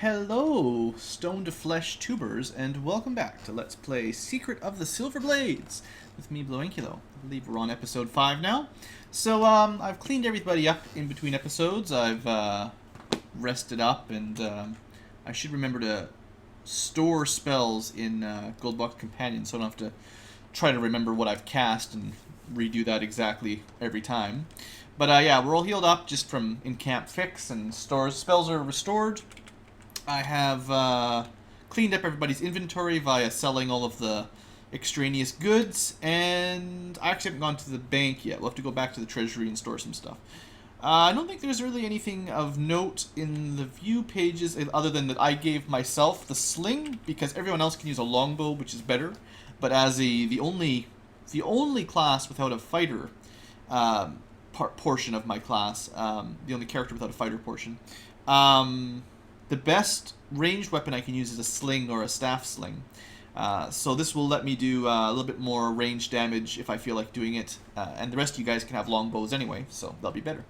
Hello, Stone to Flesh tubers, and welcome back to Let's Play Secret of the Silver Blades with me, BlueAnkylo. I believe we're on episode 5 now. So, I've cleaned everybody up in between episodes. I've rested up, and I should remember to store spells in Goldbox Companion, so I don't have to try to remember what I've cast and redo that exactly every time. But yeah, we're all healed up just from in-camp fix, and spells are restored. I have cleaned up everybody's inventory via selling all of the extraneous goods, and I actually haven't gone to the bank yet. We'll have to go back to the treasury and store some stuff. I don't think there's really anything of note in the view pages other than that I gave myself the sling because everyone else can use a longbow, which is better. But as the only class without a fighter portion of my class, the only character without a fighter portion. The best ranged weapon I can use is a sling or a staff sling. So this will let me do a little bit more range damage if I feel like doing it. And the rest of you guys can have longbows anyway, so that'll be better.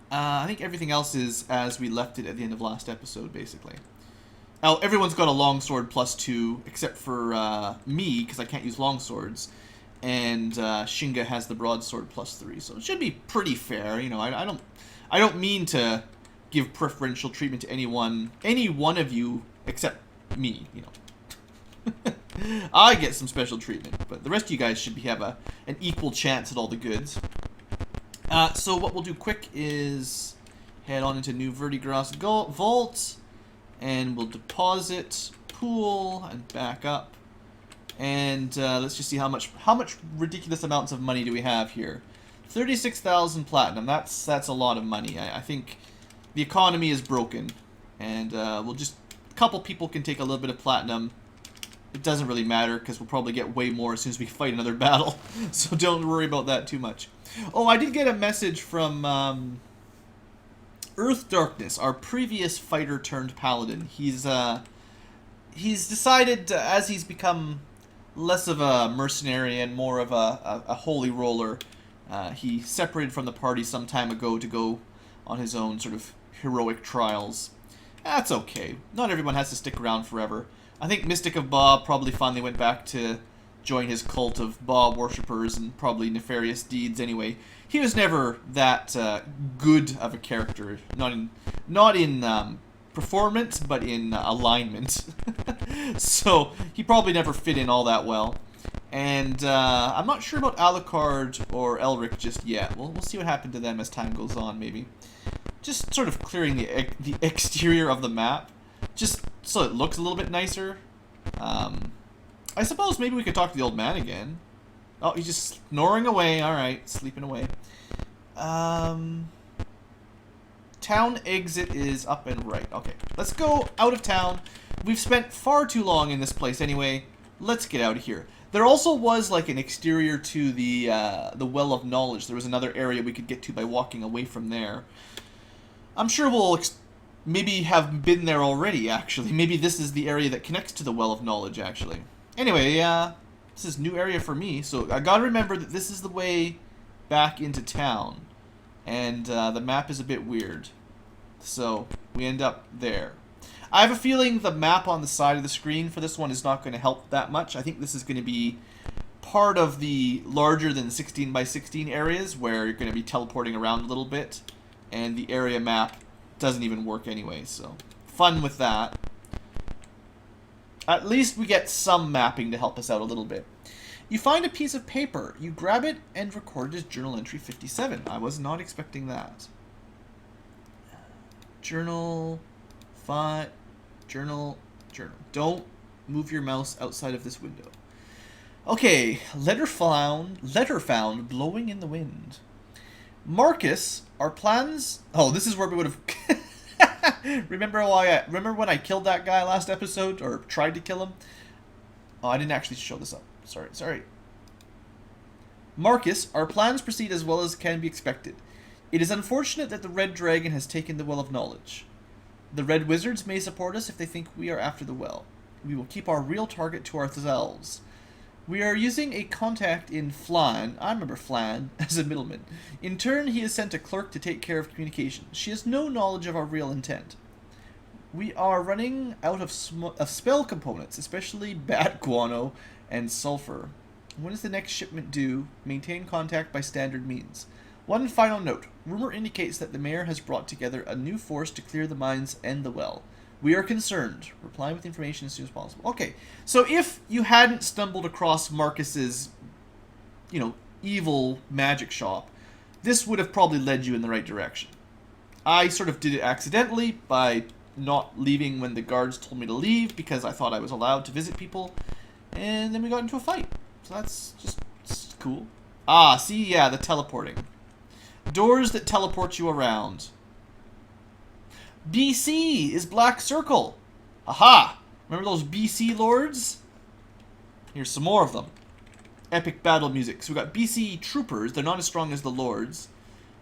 I think everything else is as we left it at the end of last episode, basically. Oh, everyone's got a longsword +2, except for me, because I can't use longswords. And Shinga has the broadsword +3, so it should be pretty fair. You know, I don't mean to give preferential treatment to any one of you except me, you know. I get some special treatment, but the rest of you guys should have an equal chance at all the goods. So what we'll do quick is head on into New Verdigras Vault, and we'll deposit, pool, and back up. And let's just see how much ridiculous amounts of money do we have here. 36,000 platinum. That's a lot of money. I think the economy is broken, and we'll just a couple people can take a little bit of platinum. It doesn't really matter because we'll probably get way more as soon as we fight another battle, so don't worry about that too much. Oh, I did get a message from Earth Darkness, our previous fighter turned paladin. He's decided as he's become less of a mercenary and more of a holy roller. He separated from the party some time ago to go on his own sort of heroic trials. That's okay. Not everyone has to stick around forever. I think Mystic of Ba probably finally went back to join his cult of Ba worshippers and probably nefarious deeds anyway. He was never that good of a character. Not in performance, but in alignment. So he probably never fit in all that well. And I'm not sure about Alucard or Elric just yet. We'll see what happened to them as time goes on, maybe. Just sort of clearing the exterior of the map, just so it looks a little bit nicer. I suppose maybe we could talk to the old man again. Oh, he's just snoring away. All right, sleeping away. Town exit is up and right. Okay, let's go out of town. We've spent far too long in this place anyway. Let's get out of here. There also was like an exterior to the Well of Knowledge. There was another area we could get to by walking away from there. I'm sure we'll maybe have been there already, actually. Maybe this is the area that connects to the Well of Knowledge, actually. Anyway, this is a new area for me, so I gotta remember that this is the way back into town. And the map is a bit weird. So, we end up there. I have a feeling the map on the side of the screen for this one is not going to help that much. I think this is going to be part of the larger than 16 by 16 areas where you're going to be teleporting around a little bit. And the area map doesn't even work anyway, so fun with that. At least we get some mapping to help us out a little bit. You find a piece of paper. You grab it and record it as journal entry 57. I was not expecting that. Journal... Journal. Don't move your mouse outside of this window. Okay, letter found blowing in the wind. Marcus, our plans... Oh, this is where we would have... Remember when I killed that guy last episode? Or tried to kill him? Oh, I didn't actually show this up. Sorry. Marcus, our plans proceed as well as can be expected. It is unfortunate that the Red Dragon has taken the Well of Knowledge. The Red Wizards may support us if they think we are after the well. We will keep our real target to ourselves. We are using a contact in Flan, I remember Flan, as a middleman. In turn, he has sent a clerk to take care of communication. She has no knowledge of our real intent. We are running out of spell components, especially bat guano and sulfur. When is the next shipment due? Maintain contact by standard means. One final note. Rumor indicates that the mayor has brought together a new force to clear the mines and the well. We are concerned. Reply with information as soon as possible. Okay, so if you hadn't stumbled across Marcus's, evil magic shop, this would have probably led you in the right direction. I sort of did it accidentally by not leaving when the guards told me to leave because I thought I was allowed to visit people, and then we got into a fight. So that's just cool. Ah, see, yeah, the teleporting. Doors that teleport you around. BC is Black Circle. Aha! Remember those BC lords? Here's some more of them. Epic battle music. So we got BC troopers. They're not as strong as the lords.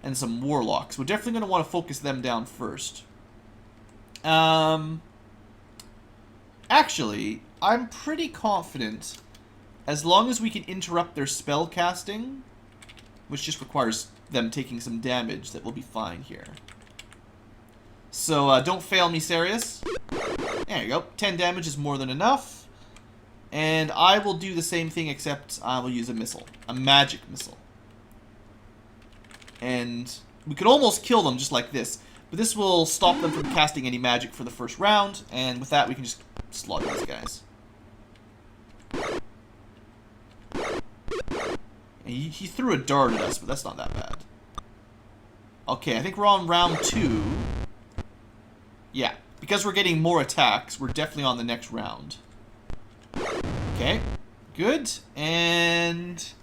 And some warlocks. We're definitely going to want to focus them down first. Actually, I'm pretty confident as long as we can interrupt their spell casting, which just requires them taking some damage, that we'll be fine here. So, don't fail me, Sarius. There you go. 10 damage is more than enough. And I will do the same thing, except I will use a missile. A magic missile. And we could almost kill them just like this. But this will stop them from casting any magic for the first round. And with that, we can just slaughter these guys. And he threw a dart at us, but that's not that bad. Okay, I think we're on round 2. Yeah, because we're getting more attacks, we're definitely on the next round. Okay, good. And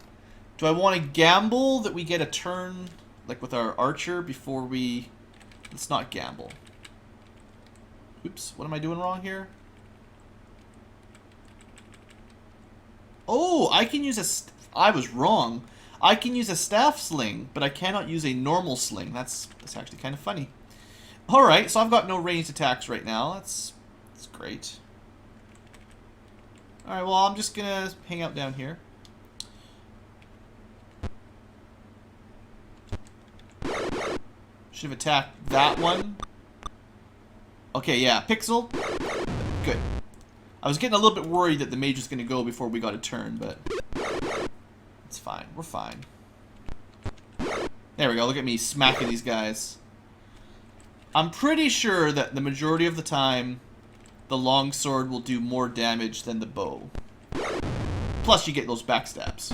do I want to gamble that we get a turn, like with our archer, before we... Let's not gamble. Oops, what am I doing wrong here? Oh, I can use a... I was wrong. I can use a staff sling, but I cannot use a normal sling. That's actually kind of funny. Alright, so I've got no ranged attacks right now. That's great. Alright, well, I'm just gonna hang out down here. Should have attacked that one. Okay, yeah, Pixel. Good. I was getting a little bit worried that the mage was gonna go before we got a turn, but it's fine. We're fine. There we go. Look at me smacking these guys. I'm pretty sure that the majority of the time, the longsword will do more damage than the bow. Plus, you get those backstabs.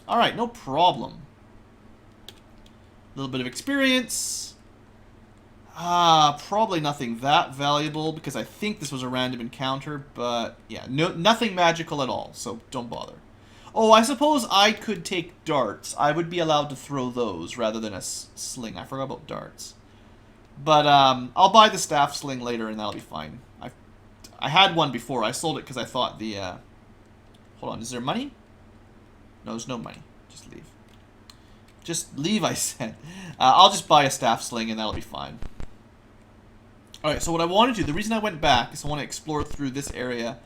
Alright, no problem. A little bit of experience. Probably nothing that valuable, because I think this was a random encounter, but yeah, nothing magical at all, so don't bother. Oh, I suppose I could take darts. I would be allowed to throw those rather than a sling. I forgot about darts. But I'll buy the staff sling later, and that'll be fine. I had one before. I sold it because I thought the... Hold on, is there money? No, there's no money. Just leave. Just leave, I said. I'll just buy a staff sling, and that'll be fine. Alright, so what I want to do, the reason I went back is I want to explore through this area,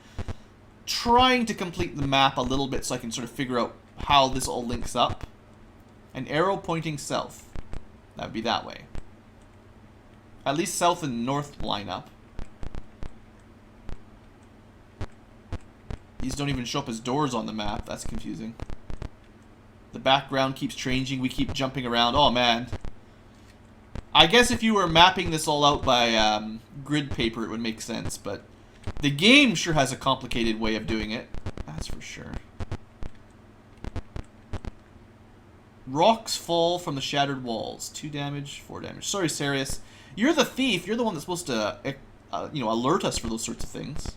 trying to complete the map a little bit so I can sort of figure out how this all links up. An arrow pointing south. That would be that way. At least south and north line up. These don't even show up as doors on the map. That's confusing. The background keeps changing. We keep jumping around. Oh, man. I guess if you were mapping this all out by grid paper, it would make sense. But the game sure has a complicated way of doing it. That's for sure. Rocks fall from the shattered walls. 2 damage, 4 damage. Sorry, Sarius. You're the thief. You're the one that's supposed to, alert us for those sorts of things.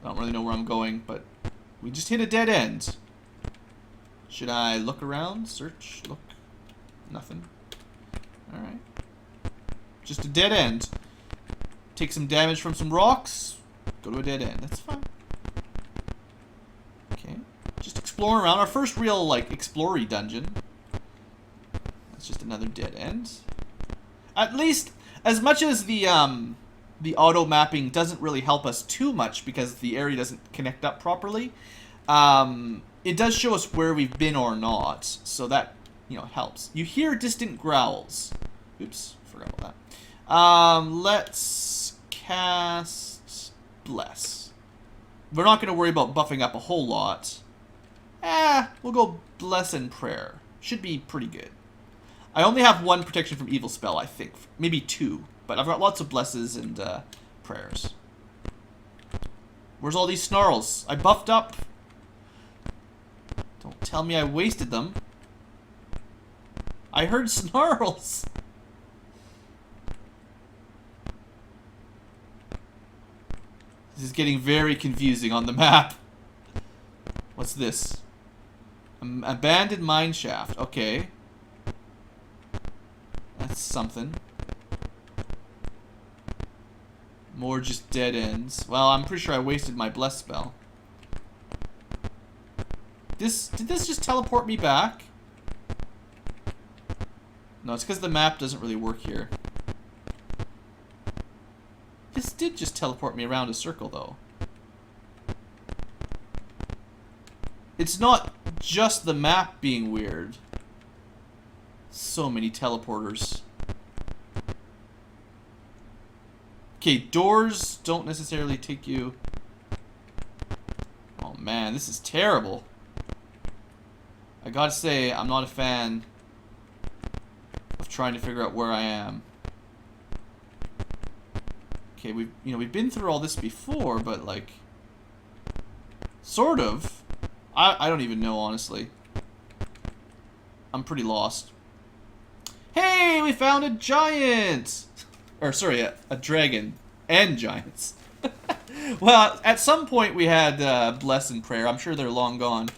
I don't really know where I'm going, but we just hit a dead end. Should I look around? Search? Look? Nothing. Alright. Just a dead end. Take some damage from some rocks. Go to a dead end. That's fine. Okay. Just exploring around. Our first real, explory dungeon. That's just another dead end. At least, as much as the auto mapping doesn't really help us too much because the area doesn't connect up properly, it does show us where we've been or not, so that, helps. You hear distant growls. Oops, forgot Let's cast Bless. We're not going to worry about buffing up a whole lot. We'll go Bless and Prayer. Should be pretty good. I only have one protection from evil spell, I think. Maybe two. But I've got lots of Blesses and Prayers. Where's all these snarls? I buffed up. Don't tell me I wasted them. I heard snarls. This is getting very confusing on the map. What's this? Abandoned mine shaft. Okay. That's something. More just dead ends. Well, I'm pretty sure I wasted my bless spell. Did this just teleport me back? No, it's because the map doesn't really work here. This did just teleport me around a circle, though. It's not just the map being weird. So many teleporters. Okay, doors don't necessarily take you... Oh man, this is terrible. I gotta say, I'm not a fan of trying to figure out where I am. Okay, we've been through all this before, but like... Sort of. I don't even know, honestly. I'm pretty lost. Hey, we found a giant! Or, sorry, a dragon and giants. Well, at some point we had Bless and Prayer. I'm sure they're long gone.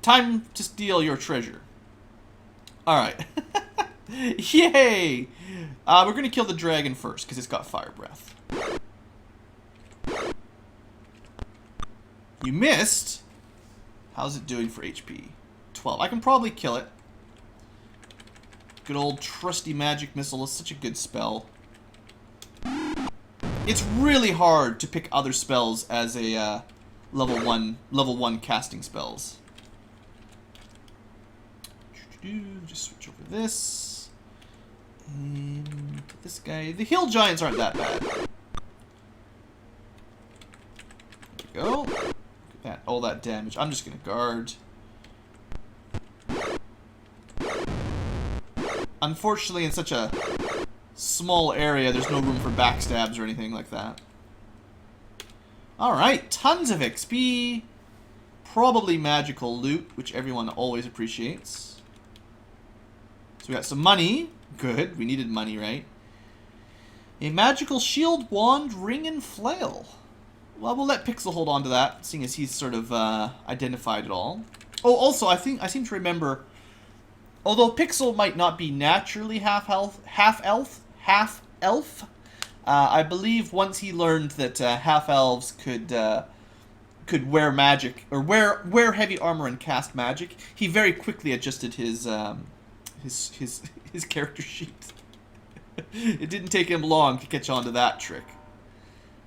Time to steal your treasure. Alright. Yay! We're going to kill the dragon first, because it's got fire breath. You missed. How's it doing for HP? 12. I can probably kill it. Good old trusty magic missile is such a good spell. It's really hard to pick other spells as a level 1 casting spells. Just switch over this. And this guy. The hill giants aren't that bad. There we go. Look at that, all that damage. I'm just gonna guard. Unfortunately, in such a small area, there's no room for backstabs or anything like that. Alright, tons of XP. Probably magical loot, which everyone always appreciates. So we got some money. Good, we needed money, right? A magical shield, wand, ring, and flail. Well, we'll let Pixel hold on to that, seeing as he's sort of identified it all. Oh, also, I seem to remember... Although Pixel might not be naturally half-elf, I believe once he learned that half-elves could wear magic, or wear heavy armor and cast magic, he very quickly adjusted his character sheet. It didn't take him long to catch on to that trick.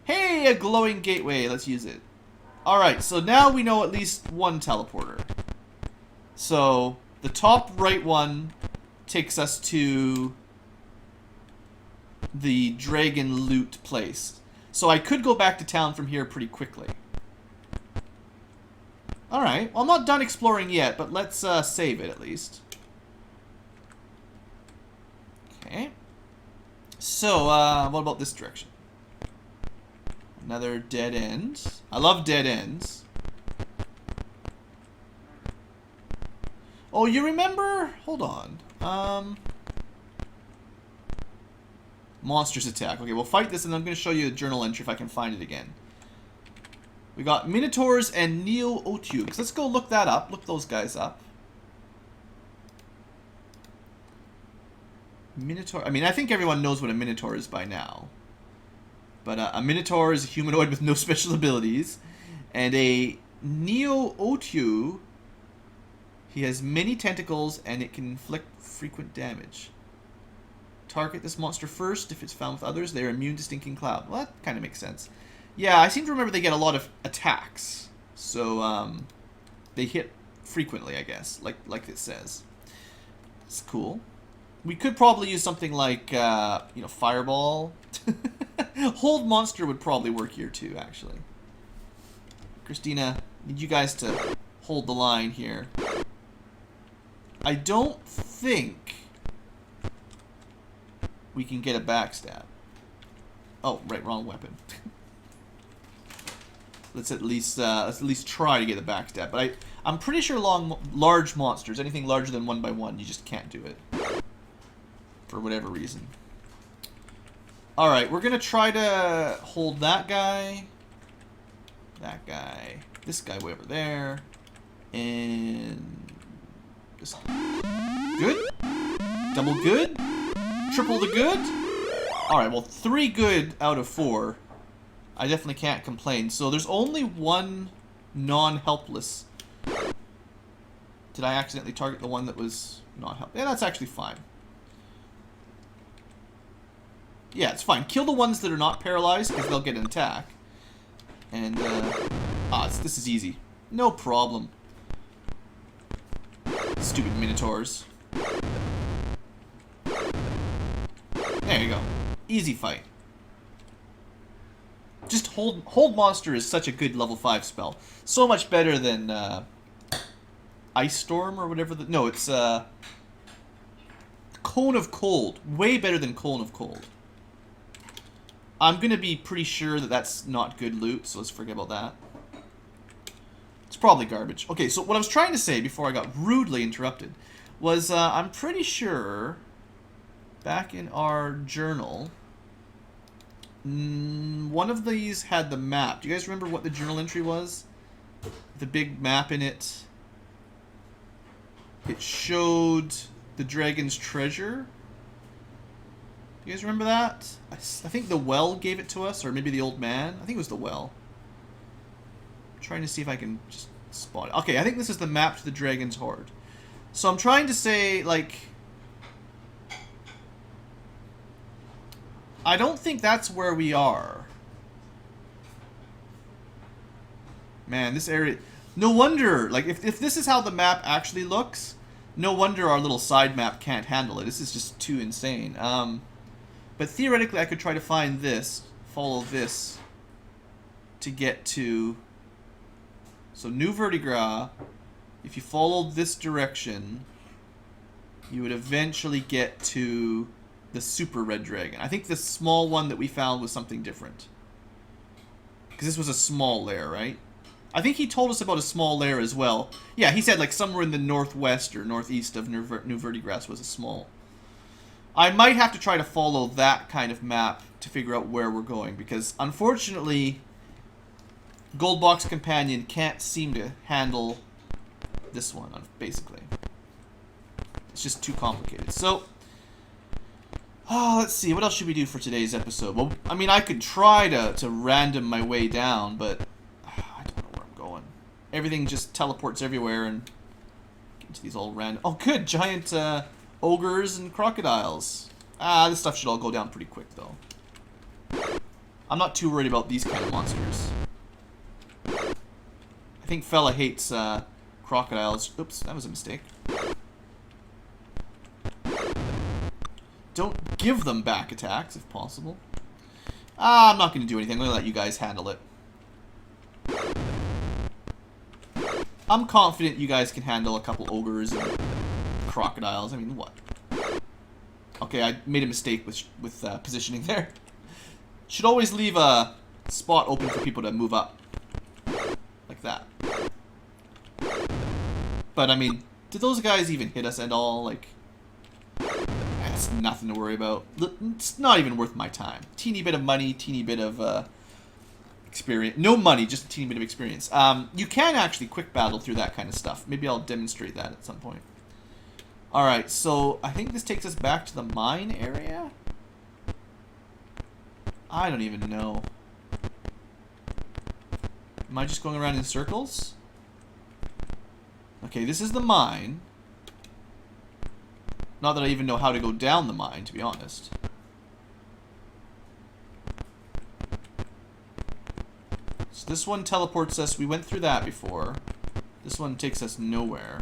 Hey, a glowing gateway, let's use it. Alright, so now we know at least one teleporter. So... the top right one takes us to the dragon loot place. So I could go back to town from here pretty quickly. Alright, well I'm not done exploring yet, but let's save it at least. Okay. So, what about this direction? Another dead end. I love dead ends. Oh, you remember? Hold on. Monsters attack. Okay, we'll fight this, and I'm going to show you a journal entry if I can find it again. We got Minotaurs and Neo-Otyugs. Let's go look that up. Look those guys up. Minotaur. I mean, I think everyone knows what a Minotaur is by now. But a Minotaur is a humanoid with no special abilities. And a Neo-Otyug... he has many tentacles, and it can inflict frequent damage. Target this monster first. If it's found with others, they are immune to Stinking Cloud. Well, that kind of makes sense. Yeah, I seem to remember they get a lot of attacks. So, they hit frequently, I guess, like it says. It's cool. We could probably use something like, you know, Fireball. Hold Monster would probably work here too, actually. Christina, need you guys to hold the line here. I don't think we can get a backstab. Oh, right, wrong weapon. let's at least try to get a backstab. But I'm pretty sure large monsters, anything larger than 1 by 1, you just can't do it for whatever reason. All right, we're gonna try to hold that guy, this guy way over there, and this guy. Good, double good, triple the good. All right, well, 3 good out of 4. I definitely can't complain. So there's only 1 non-helpless. Did I accidentally target the one that was not helpless? Yeah, that's actually fine. Yeah, it's fine. Kill the ones that are not paralyzed because they'll get an attack. And, this is easy. No problem. Stupid Minotaurs. There you go. Easy fight. Just hold monster is such a good level 5 spell. So much better than Ice Storm or whatever the... No, it's Cone of Cold. Way better than Cone of Cold. I'm going to be pretty sure that that's not good loot, so let's forget about that. It's probably garbage. Okay, so what I was trying to say before I got rudely interrupted was I'm pretty sure back in our journal, one of these had the map. Do you guys remember what the journal entry was? The big map in it. It showed the dragon's treasure. You guys remember that? I think the well gave it to us, or maybe the old man. I think it was the well. I'm trying to see if I can just spot it. Okay, I think this is the map to the dragon's hoard. So I'm trying to say, like... I don't think that's where we are. Man, this area... No wonder, like, if this is how the map actually looks, no wonder our little side map can't handle it. This is just too insane. But theoretically, I could try to find this, follow this, to get to... So, New Verdigras, if you followed this direction, you would eventually get to the Super Red Dragon. I think the small one that we found was something different. Because this was a small lair, right? I think he told us about a small lair as well. Yeah, he said like somewhere in the northwest or northeast of New Verdigras was a small... I might have to try to follow that kind of map to figure out where we're going, because unfortunately, Goldbox Companion can't seem to handle this one, basically. It's just too complicated. So, let's see, what else should we do for today's episode? Well, I mean, I could try to random my way down, but I don't know where I'm going. Everything just teleports everywhere and get into these all random... Oh, good! Giant, ogres and crocodiles. This stuff should all go down pretty quick, though. I'm not too worried about these kind of monsters. I think fella hates crocodiles. Oops, that was a mistake. Don't give them back attacks, if possible. I'm not going to do anything. I'm going to let you guys handle it. I'm confident you guys can handle a couple ogres and crocodiles. I mean, what? Okay, I made a mistake with positioning there. Should always leave a spot open for people to move up. Like that. But, I mean, did those guys even hit us at all? Like, that's nothing to worry about. It's not even worth my time. Teeny bit of money, teeny bit of experience. No money, just a teeny bit of experience. You can actually quick battle through that kind of stuff. Maybe I'll demonstrate that at some point. Alright, so I think this takes us back to the mine area? I don't even know. Am I just going around in circles? Okay, this is the mine. Not that I even know how to go down the mine, to be honest. So this one teleports us. We went through that before. This one takes us nowhere.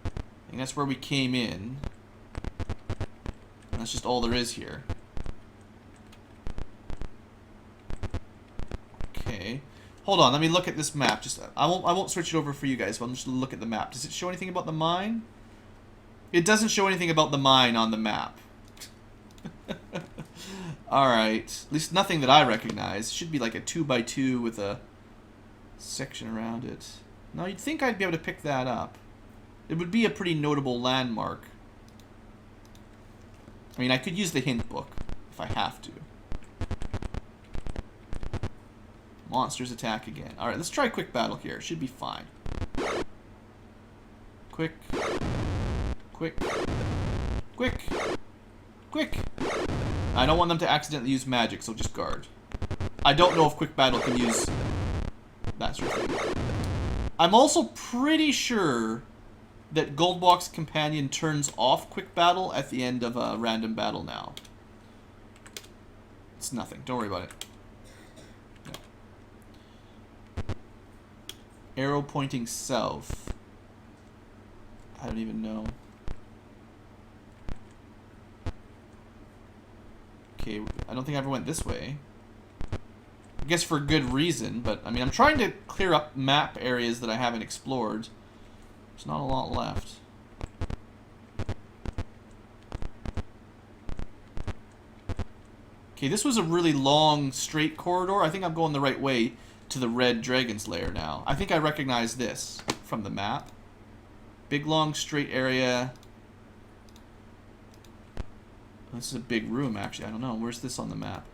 I think that's where we came in. That's just all there is here. Okay. Hold on, let me look at this map. Just I won't switch it over for you guys, but I'm just gonna look at the map. Does it show anything about the mine? It doesn't show anything about the mine on the map. Alright. At least nothing that I recognize. It should be like a 2x2 with a section around it. Now, you'd think I'd be able to pick that up. It would be a pretty notable landmark. I mean, I could use the hint book if I have to. Monsters attack again. Alright, let's try quick battle here. It should be fine. Quick. Quick. Quick. Quick. I don't want them to accidentally use magic, so just guard. I don't know if quick battle can use that sort of thing. I'm also pretty sure that Goldbox Companion turns off quick battle at the end of a random battle now. It's nothing. Don't worry about it. No. Arrow pointing south. I don't even know. Okay, I don't think I ever went this way. I guess for good reason, but I mean, I'm trying to clear up map areas that I haven't explored. There's not a lot left. Okay, this was a really long, straight corridor. I think I'm going the right way to the red dragon's lair now. I think I recognize this from the map. Big, long, straight area. This is a big room, actually. I don't know. Where's this on the map?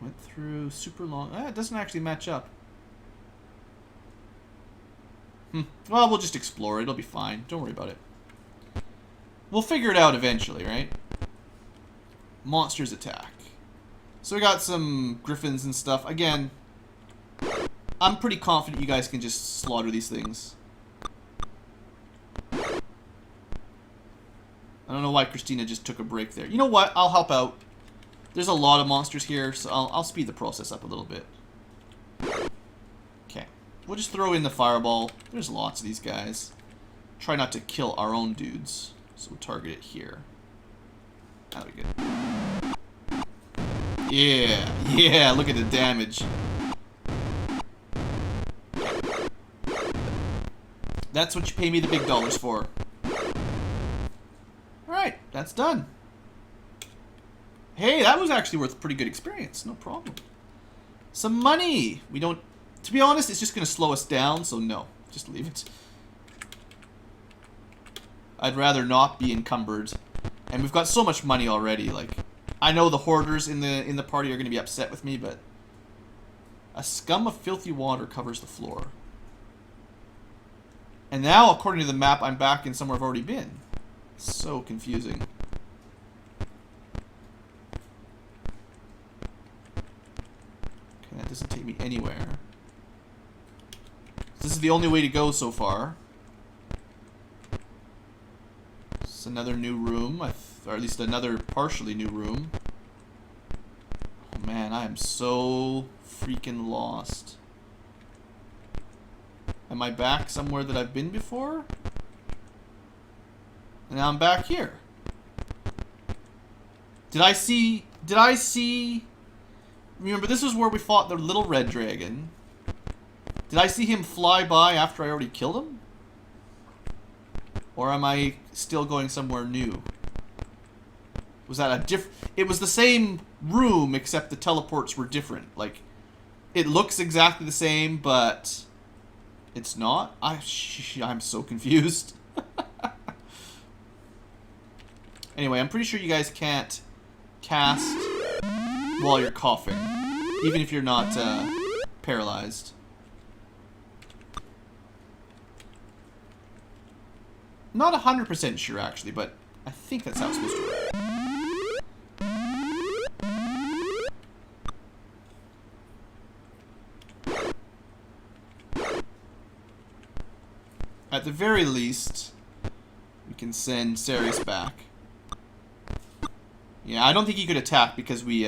Went through super long. It doesn't actually match up. Well, we'll just explore it. It'll be fine. Don't worry about it. We'll figure it out eventually, right? Monsters attack. So we got some griffins and stuff. Again, I'm pretty confident you guys can just slaughter these things. I don't know why Christina just took a break there. You know what? I'll help out. There's a lot of monsters here, so I'll speed the process up a little bit. Okay. We'll just throw in the fireball. There's lots of these guys. Try not to kill our own dudes. So we'll target it here. That'll be good. Yeah. Yeah, look at the damage. That's what you pay me the big dollars for. Alright, that's done. Hey, that was actually worth a pretty good experience. No problem. Some money. We don't... To be honest, it's just going to slow us down, so no. Just leave it. I'd rather not be encumbered. And we've got so much money already. Like, I know the hoarders in the party are going to be upset with me, but... A scum of filthy water covers the floor. And now, according to the map, I'm back in somewhere I've already been. So confusing. Okay, that doesn't take me anywhere. This is the only way to go so far. It's another new room, or at least another partially new room. Oh man, I am so freaking lost. Am I back somewhere that I've been before? And now I'm back here. Did I see... Remember, this is where we fought the little red dragon. Did I see him fly by after I already killed him? Or am I still going somewhere new? Was that a It was the same room, except the teleports were different. Like, it looks exactly the same, but... It's not? I'm so confused. Anyway, I'm pretty sure you guys can't cast while you're coughing, even if you're not paralyzed. Not 100% sure, actually, but I think that's how it's supposed to work. At the very least, we can send Sarius back. Yeah, I don't think he could attack because we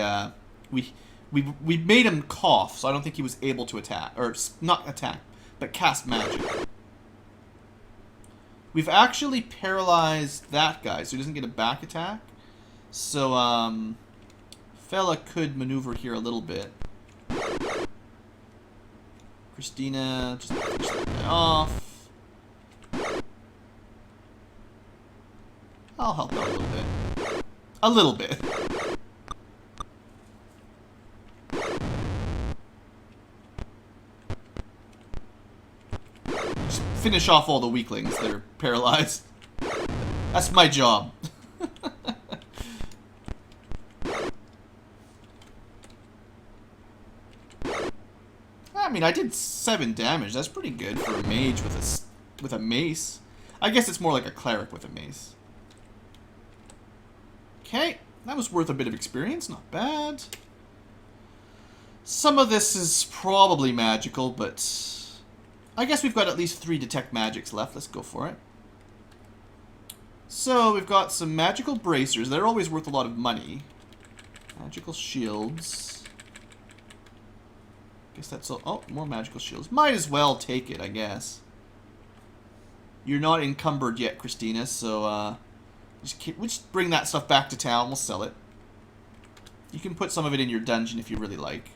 made him cough, so I don't think he was able to attack, or not attack, but cast magic. We've actually paralyzed that guy, so he doesn't get a back attack. So, fella could maneuver here a little bit. Christina, just finish that guy off. I'll help out a little bit. A little bit. Just finish off all the weaklings that are paralyzed. That's my job. I mean, I did 7 damage. That's pretty good for a mage with a mace. I guess it's more like a cleric with a mace. Okay, that was worth a bit of experience. Not bad. Some of this is probably magical, but I guess we've got at least 3 detect magics left. Let's go for it. So we've got some magical bracers. They're always worth a lot of money. Magical shields. Guess that's all. Oh, more magical shields. Might as well take it, I guess. You're not encumbered yet, Christina, so we'll just bring that stuff back to town. We'll sell it. You can put some of it in your dungeon if you really like.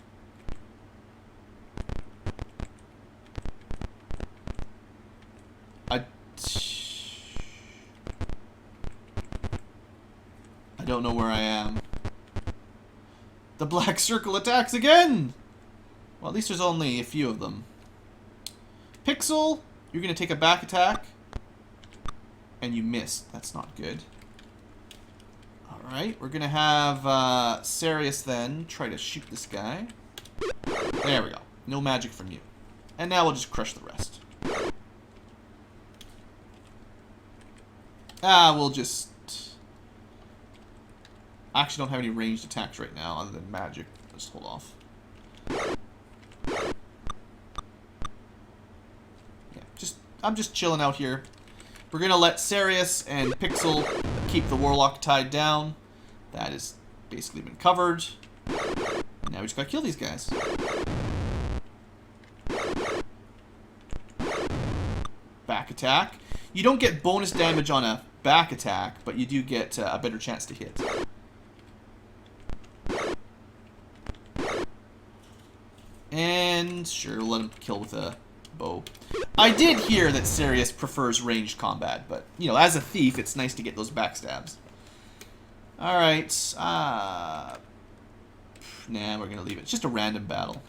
I don't know where I am. The black circle attacks again! Well, at least there's only a few of them. Pixel, you're going to take a back attack. And you missed. That's not good. Alright, we're going to have Sarius then try to shoot this guy. There we go. No magic from you. And now we'll just crush the rest. We'll just... I actually don't have any ranged attacks right now other than magic. Let's hold off. I'm just chilling out here. We're going to let Sarius and Pixel keep the Warlock tied down. That has basically been covered. And now we just got to kill these guys. Back attack. You don't get bonus damage on a back attack, but you do get a better chance to hit. And sure, we'll let him kill with a bow. I did hear that Sarius prefers ranged combat, but, you know, as a thief, it's nice to get those backstabs. Alright, nah, we're gonna leave it. It's just a random battle.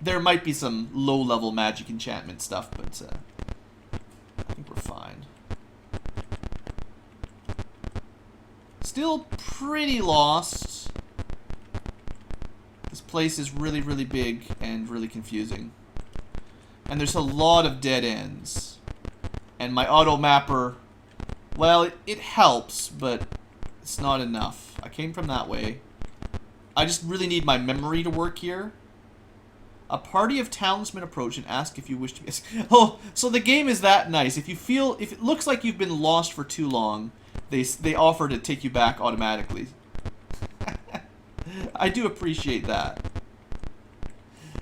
There might be some low-level magic enchantment stuff, but, I think we're fine. Still pretty lost. This place is really, really big and really confusing. And there's a lot of dead ends. And my auto mapper, well, it helps, but it's not enough. I came from that way. I just really need my memory to work here. A party of townsmen approach and ask if you wish to be... Oh, so the game is that nice. If it looks like you've been lost for too long, they offer to take you back automatically. I do appreciate that.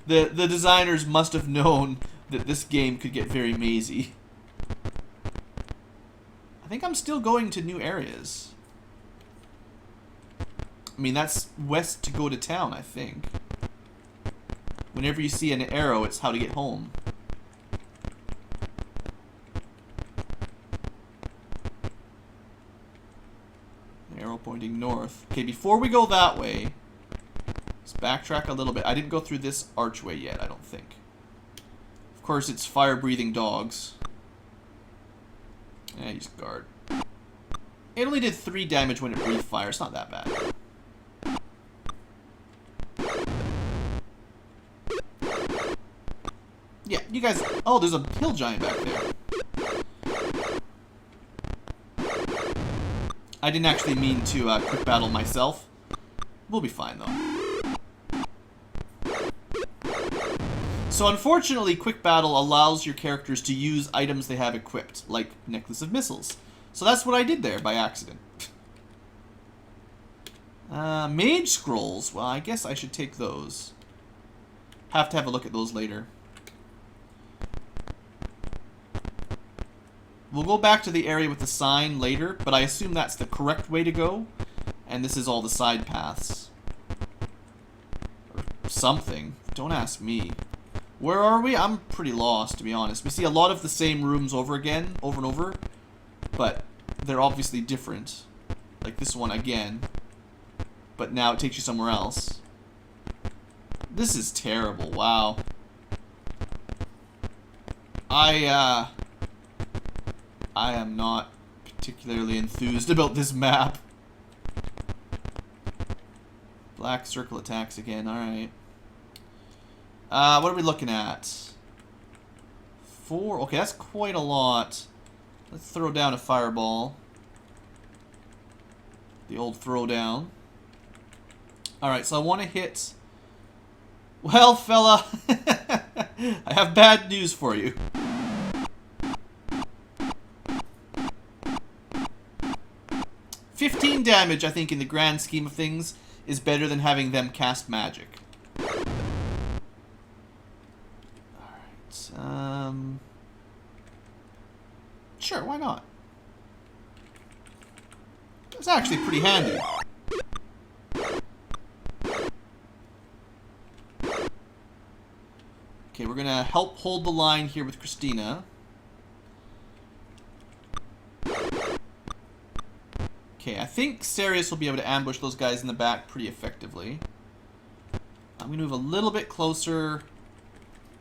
The designers must have known that this game could get very mazy. I think I'm still going to new areas. I mean, that's west to go to town, I think. Whenever you see an arrow, it's how to get home. Arrow pointing north. Okay, before we go that way, let's backtrack a little bit. I didn't go through this archway yet, I don't think. Of course, it's fire-breathing dogs. Yeah, he's guard. It only did 3 damage when it breathed fire. It's not that bad. Yeah, you guys... Oh, there's a hill giant back there. I didn't actually mean to quick battle myself. We'll be fine, though. So, unfortunately, quick battle allows your characters to use items they have equipped, like Necklace of Missiles. So that's what I did there, by accident. Mage Scrolls. Well, I guess I should take those. Have to have a look at those later. We'll go back to the area with the sign later, but I assume that's the correct way to go. And this is all the side paths. Or something. Don't ask me. Where are we? I'm pretty lost, to be honest. We see a lot of the same rooms over and over. But they're obviously different. Like this one again. But now it takes you somewhere else. This is terrible. Wow. I am not particularly enthused about this map. Black circle attacks again. Alright. What are we looking at? 4. Okay, that's quite a lot. Let's throw down a fireball. The old throwdown. Alright, so I want to hit... Well, fella, I have bad news for you. $15 damage, I think, in the grand scheme of things, is better than having them cast magic. Alright, sure, why not? It's actually pretty handy. Okay, we're gonna help hold the line here with Christina. Okay, I think Sarius will be able to ambush those guys in the back pretty effectively. I'm gonna move a little bit closer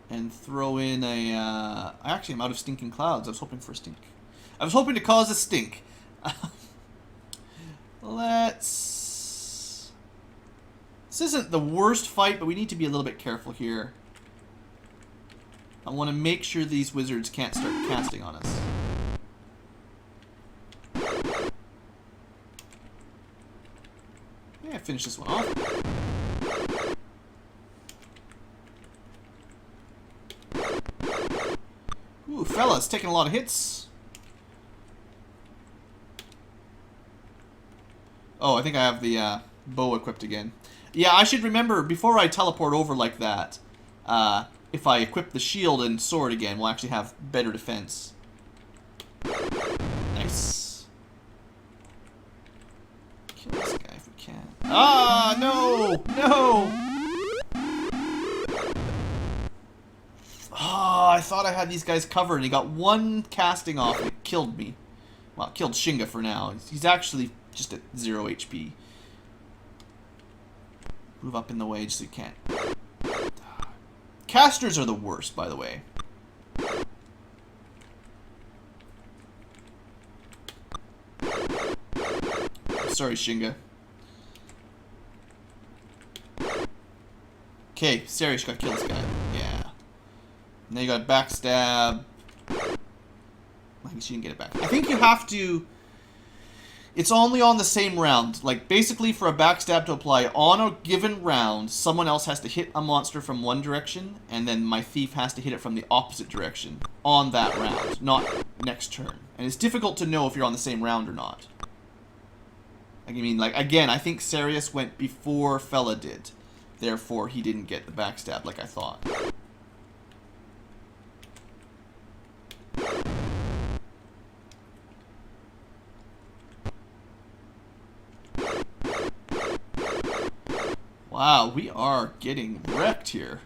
and throw in a... Actually, I'm out of stinking clouds. I was hoping for a stink. I was hoping to cause a stink. Let's... This isn't the worst fight, but we need to be a little bit careful here. I want to make sure these wizards can't start casting on us. Yeah, finish this one off. Ooh, fella's taking a lot of hits. Oh, I think I have the bow equipped again. Yeah, I should remember, before I teleport over like that, if I equip the shield and sword again, we'll actually have better defense. Nice. Kill this guy if we can. Ah, no! No! Ah, I thought I had these guys covered, and he got one casting off, and it killed me. Well, it killed Shinga for now. He's actually just at 0 HP. Move up in the way just so you can't. Casters are the worst, by the way. Sorry, Shinga. Okay, Sarius got to kill this guy. Yeah. And then you got backstab. I think she didn't get it back. I think you have to... It's only on the same round. Like, basically, for a backstab to apply on a given round, someone else has to hit a monster from one direction, and then my thief has to hit it from the opposite direction on that round, not next turn. And it's difficult to know if you're on the same round or not. I mean, like, again, I think Sarius went before Fella did. Therefore, he didn't get the backstab like I thought. Wow, we are getting wrecked here.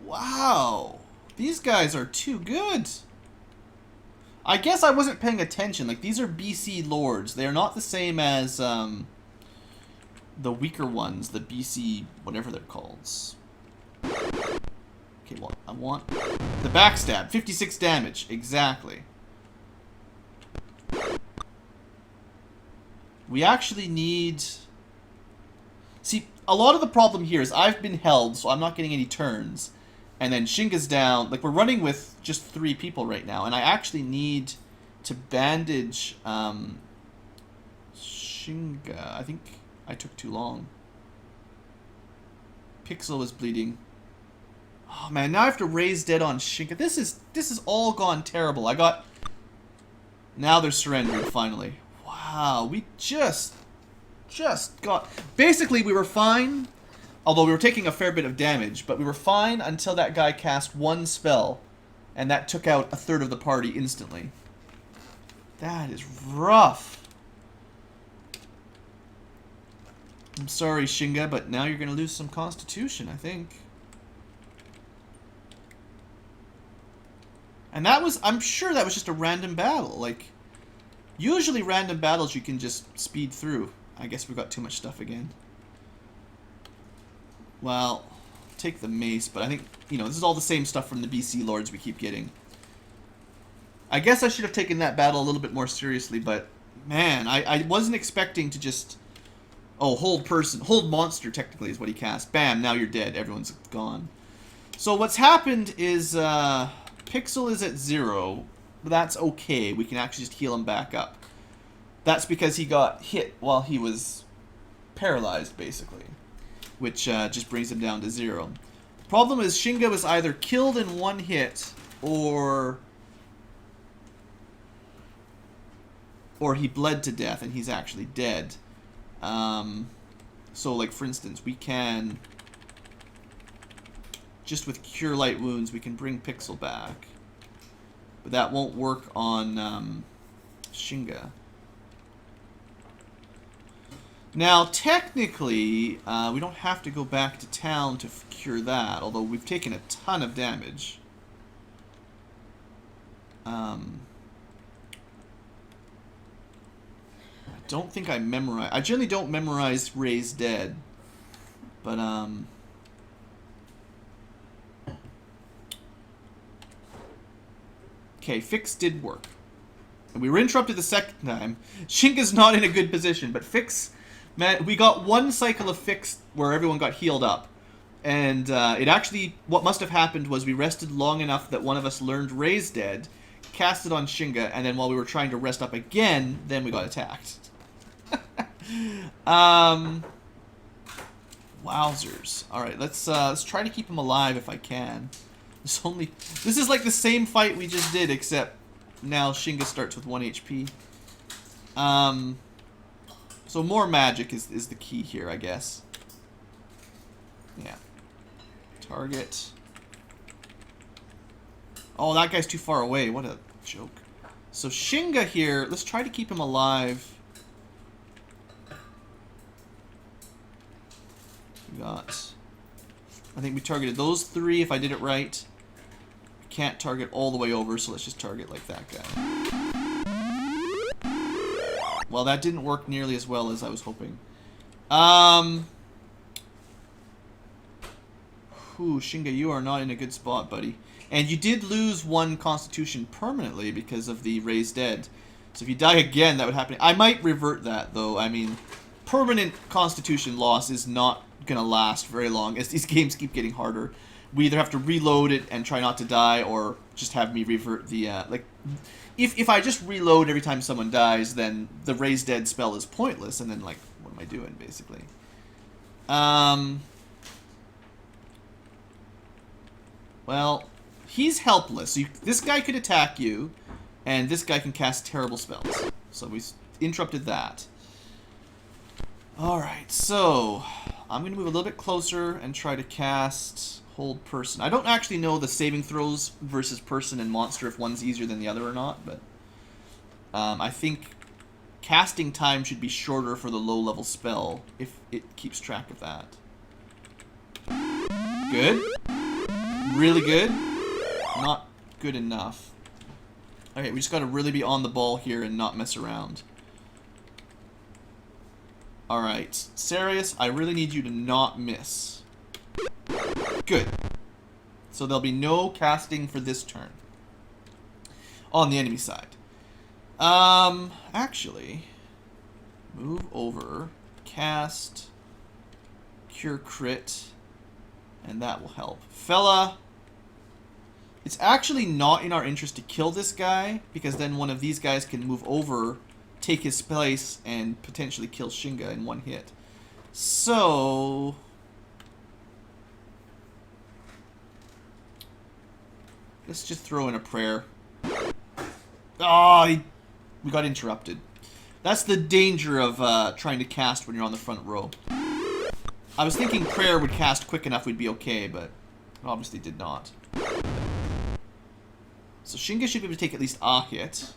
Wow. These guys are too good. I guess I wasn't paying attention. Like, these are BC lords. They are not the same as the weaker ones, the BC whatever they're called. Okay, well, I want the backstab. 56 damage. Exactly. We actually need... See, a lot of the problem here is I've been held, so I'm not getting any turns. And then Shinga's down. Like, we're running with just 3 people right now. And I actually need to bandage Shinga. I think I took too long. Pixel is bleeding. Oh, man, now I have to raise dead on Shinga. This is all gone terrible. I got... Now they're surrendering, finally. Wow, we just got... Basically, we were fine Although we were taking a fair bit of damage, but we were fine until that guy cast one spell, and that took out a third of the party instantly. That is rough. I'm sorry, Shinga, but now you're going to lose some constitution, I think. And that was, I'm sure that was just a random battle. Like, usually random battles you can just speed through. I guess we've got too much stuff again. Well, take the mace, but I think, you know, this is all the same stuff from the BC Lords we keep getting. I guess I should have taken that battle a little bit more seriously, but, man, I wasn't expecting to just... Oh, hold monster, technically, is what he cast. Bam, now you're dead. Everyone's gone. So what's happened is, Pixel is at 0. That's okay. We can actually just heal him back up. That's because he got hit while he was paralyzed, basically. Which just brings him down to 0. The problem is Shinga was either killed in one hit, or he bled to death and he's actually dead. So, like, for instance, we can, just with Cure Light Wounds, we can bring Pixel back. But that won't work on Shinga. Now, technically, we don't have to go back to town to cure that, although we've taken a ton of damage. I don't think I memorize... I generally don't memorize Ray's Dead, but, okay, Fix did work. And we were interrupted the second time. Shinga's not in a good position, but Fix... Man, we got one cycle of Fix where everyone got healed up. And it actually... What must have happened was we rested long enough that one of us learned Ray's Dead, cast it on Shinga, and then while we were trying to rest up again, then we got attacked. Wowzers. Alright, let's try to keep him alive if I can. This is like the same fight we just did, except now Shinga starts with 1 HP. So more magic is the key here, I guess. Yeah. Target. Oh, that guy's too far away. What a joke. So Shinga here, let's try to keep him alive. We got... I think we targeted those 3 if I did it right. We can't target all the way over, so let's just target like that guy. Well, that didn't work nearly as well as I was hoping. Shinga, you are not in a good spot, buddy. And you did lose 1 constitution permanently because of the Raised Dead. So if you die again, that would happen. I might revert that, though. I mean, permanent constitution loss is not going to last very long as these games keep getting harder. We either have to reload it and try not to die, or just have me revert the, like... If I just reload every time someone dies, then the Raise Dead spell is pointless, and then, like, what am I doing, basically? Well, he's helpless. So this guy could attack you, and this guy can cast terrible spells. So we interrupted that. Alright, so I'm going to move a little bit closer and try to cast Hold Person. I don't actually know the saving throws versus person and monster if one's easier than the other or not, but I think casting time should be shorter for the low-level spell if it keeps track of that. Good. Really good. Not good enough. Okay, we just got to really be on the ball here and not mess around. Alright, Sarius, I really need you to not miss. Good. So there'll be no casting for this turn. On the enemy side. Actually, move over, cast, Cure Crit, and that will help. Fella, it's actually not in our interest to kill this guy, because then one of these guys can move over, take his place, and potentially kill Shinga in one hit. So... let's just throw in a prayer. Oh, we got interrupted. That's the danger of trying to cast when you're on the front row. I was thinking prayer would cast quick enough we'd be okay, but it obviously did not. So Shinga should be able to take at least a hit.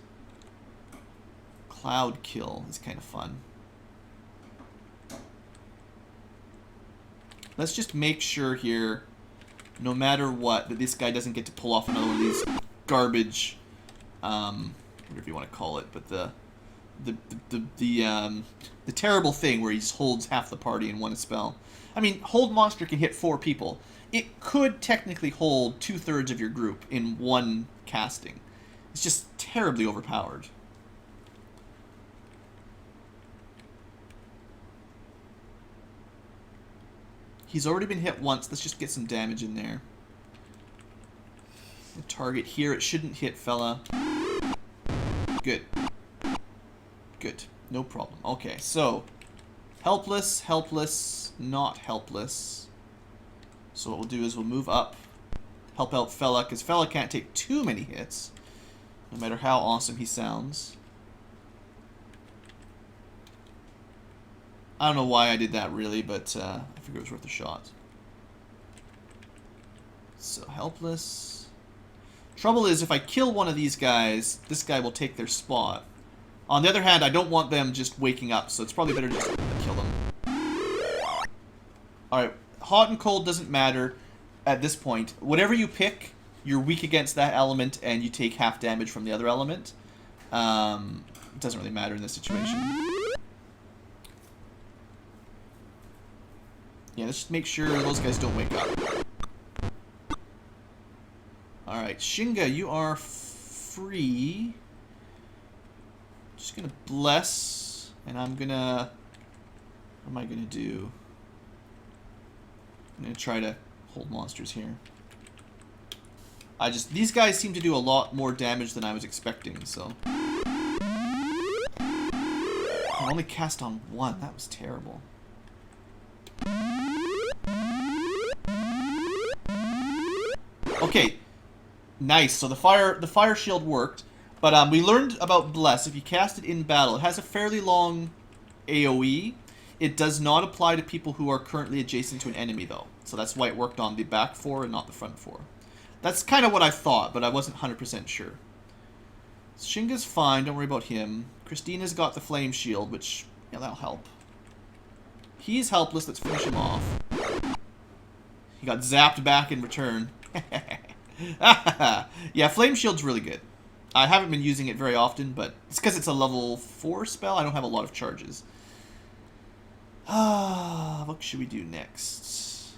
Cloud kill is kind of fun. Let's just make sure here, no matter what, that this guy doesn't get to pull off another one of these garbage, whatever you want to call it, but the terrible thing where he just holds half the party in one spell. I mean, hold monster can hit 4 people. It could technically hold 2/3 of your group in one casting. It's just terribly overpowered. He's already been hit once. Let's just get some damage in there. The target here, it shouldn't hit, fella. Good. Good. No problem. Okay, so helpless, helpless, not helpless. So what we'll do is we'll move up, help out fella, because fella can't take too many hits, no matter how awesome he sounds. I don't know why I did that really, but I figured it was worth a shot. So helpless. Trouble is, if I kill one of these guys, this guy will take their spot. On the other hand, I don't want them just waking up, so it's probably better just to kill them. Alright, hot and cold doesn't matter at this point. Whatever you pick, you're weak against that element, and you take half damage from the other element. It doesn't really matter in this situation. Yeah, let's just make sure those guys don't wake up. Alright, Shinga, you are free. Just gonna bless, and I'm gonna... What am I gonna do? I'm gonna try to hold monsters here. These guys seem to do a lot more damage than I was expecting, so... I only cast on one, that was terrible. Okay, nice. So the fire shield worked, but we learned about Bless. If you cast it in battle, it has a fairly long AoE. It does not apply to people who are currently adjacent to an enemy, though. So that's why it worked on the back 4 and not the front 4. That's kind of what I thought, but I wasn't 100% sure. Shinga's fine. Don't worry about him. Christina's got the flame shield, which, yeah, that'll help. He's helpless. Let's finish him off. He got zapped back in return. Yeah, Flame Shield's really good. I haven't been using it very often, but it's because it's a level 4 spell. I don't have a lot of charges. What should we do next?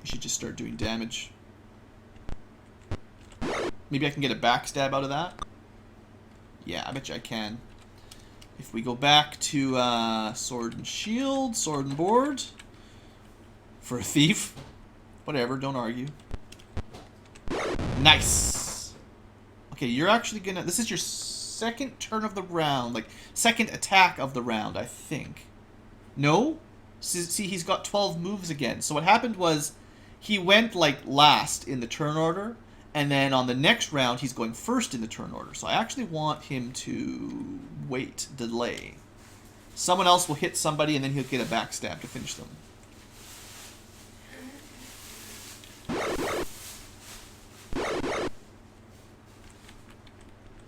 We should just start doing damage. Maybe I can get a backstab out of that? Yeah, I bet you I can. If we go back to sword and shield, sword and board... For a thief. Whatever, don't argue. Nice! Okay, you're actually gonna... This is your second turn of the round. Like, second attack of the round, I think. No? See, he's got 12 moves again. So what happened was, he went, like, last in the turn order, and then on the next round, he's going first in the turn order. So I actually want him to wait, delay. Someone else will hit somebody, and then he'll get a backstab to finish them.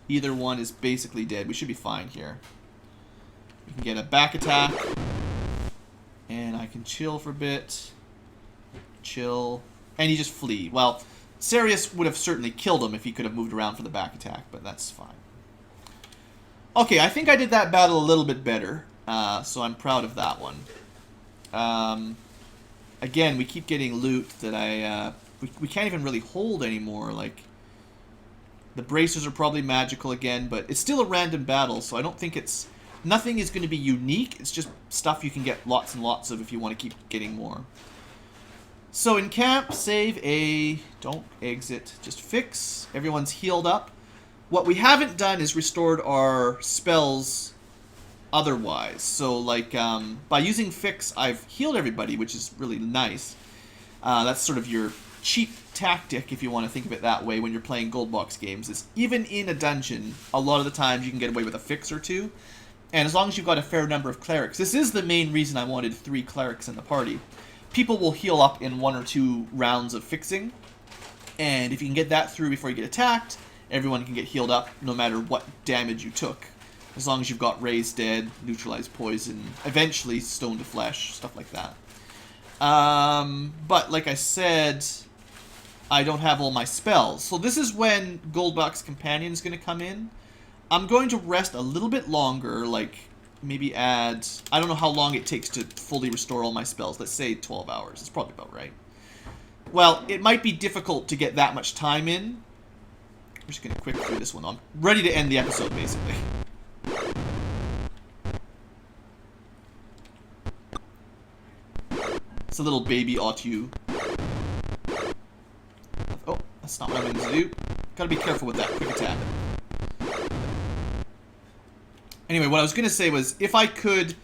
Either one is basically dead. We should be fine here. We can get a back attack. And I can chill for a bit. Chill. And he just flee. Well, Sarius would have certainly killed him if he could have moved around for the back attack, but that's fine. Okay, I think I did that battle a little bit better. So I'm proud of that one. Again, we keep getting loot that we can't even really hold anymore. Like, the bracers are probably magical again, but it's still a random battle, so I don't think it's... Nothing is going to be unique. It's just stuff you can get lots and lots of if you want to keep getting more. So in camp, save A. Don't exit. Just fix. Everyone's healed up. What we haven't done is restored our spells otherwise. So, like, by using fix, I've healed everybody, which is really nice. That's sort of your cheap tactic, if you want to think of it that way, when you're playing gold box games. Is even in a dungeon, a lot of the times you can get away with a fix or two, And as long as you've got a fair number of clerics, this is the main reason I wanted 3 clerics in the party. People will heal up in 1 or 2 rounds of fixing, and if you can get that through before you get attacked, everyone can get healed up no matter what damage you took. As long as you've got raised dead, neutralized poison, eventually stone to flesh, stuff like that. But like I said, I don't have all my spells. So this is when Goldbox Companion is going to come in. I'm going to rest a little bit longer, like maybe add... I don't know how long it takes to fully restore all my spells. Let's say 12 hours. It's probably about right. Well, it might be difficult to get that much time in. I'm just going to quick through this one. I'm ready to end the episode, basically. It's a little baby Autu. Oh, that's not what I'm going to do. Gotta be careful with that quick attack. Anyway, what I was going to say was, if I could...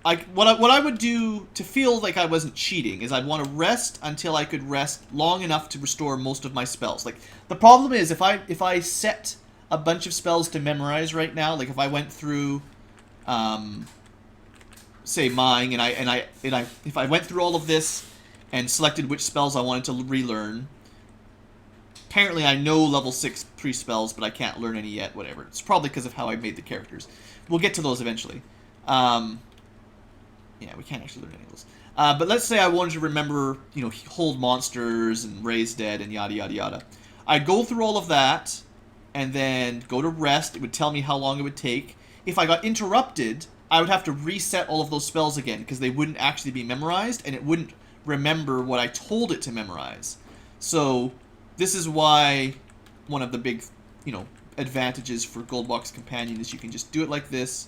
What I would do to feel like I wasn't cheating is I'd want to rest until I could rest long enough to restore most of my spells. Like, the problem is, if I set a bunch of spells to memorize right now, like if I went through... say mine, if I went through all of this and selected which spells I wanted to relearn, apparently I know level 6 pre-spells, but I can't learn any yet, whatever. It's probably because of how I made the characters. We'll get to those eventually. Yeah, we can't actually learn any of those. But let's say I wanted to remember, you know, hold monsters and raise dead and yada yada yada. I'd go through all of that and then go to rest. It would tell me how long it would take. If I got interrupted, I would have to reset all of those spells again because they wouldn't actually be memorized and it wouldn't remember what I told it to memorize. So this is why one of the big, you know, advantages for Goldbox Companion is you can just do it like this.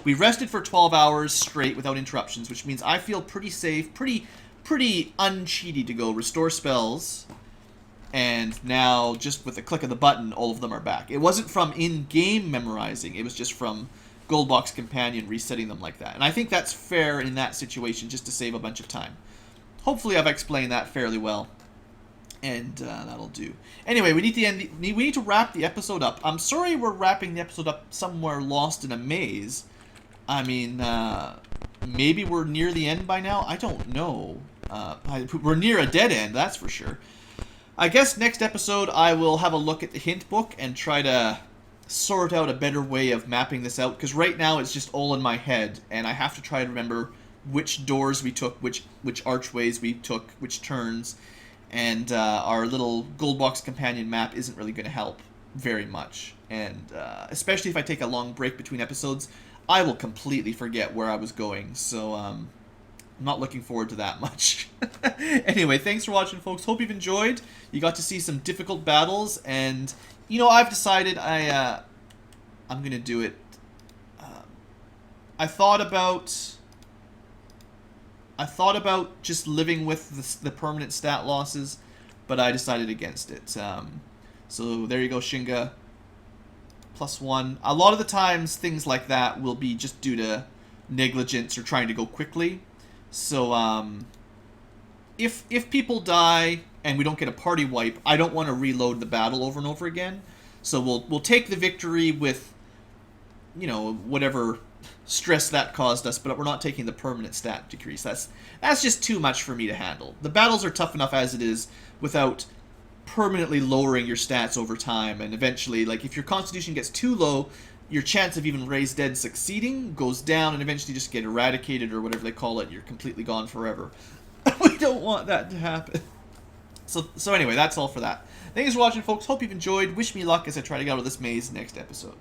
We rested for 12 hours straight without interruptions, which means I feel pretty safe, pretty uncheaty to go restore spells. And now, just with the click of the button, all of them are back. It wasn't from in-game memorizing, it was just from Goldbox Companion resetting them like that. And I think that's fair in that situation, just to save a bunch of time. Hopefully I've explained that fairly well. And that'll do. Anyway, we need to wrap the episode up. I'm sorry we're wrapping the episode up somewhere lost in a maze. I mean, maybe we're near the end by now? I don't know. We're near a dead end, that's for sure. I guess next episode I will have a look at the hint book and try to sort out a better way of mapping this out. Because right now it's just all in my head. And I have to try to remember which doors we took, which archways we took, which turns. And our little Goldbox Companion map isn't really going to help very much. And especially if I take a long break between episodes, I will completely forget where I was going. So I'm not looking forward to that much. Anyway, thanks for watching, folks. Hope you've enjoyed. You got to see some difficult battles. And, you know, I've decided I'm going to do it. I thought about just living with the permanent stat losses, but I decided against it. So there you go, Shinga. +1. A lot of the times, things like that will be just due to negligence or trying to go quickly. So if people die and we don't get a party wipe, I don't want to reload the battle over and over again. So we'll take the victory with, you know, whatever stress that caused us, but we're not taking the permanent stat decrease. That's just too much for me to handle. The battles are tough enough as it is without permanently lowering your stats over time, and eventually, like, if your constitution gets too low, your chance of even raised dead succeeding goes down and eventually just get eradicated or whatever they call it. You're completely gone forever. We don't want that to happen. So anyway, that's all for that. Thanks for watching, folks. Hope you've enjoyed. Wish me luck as I try to get out of this maze next episode.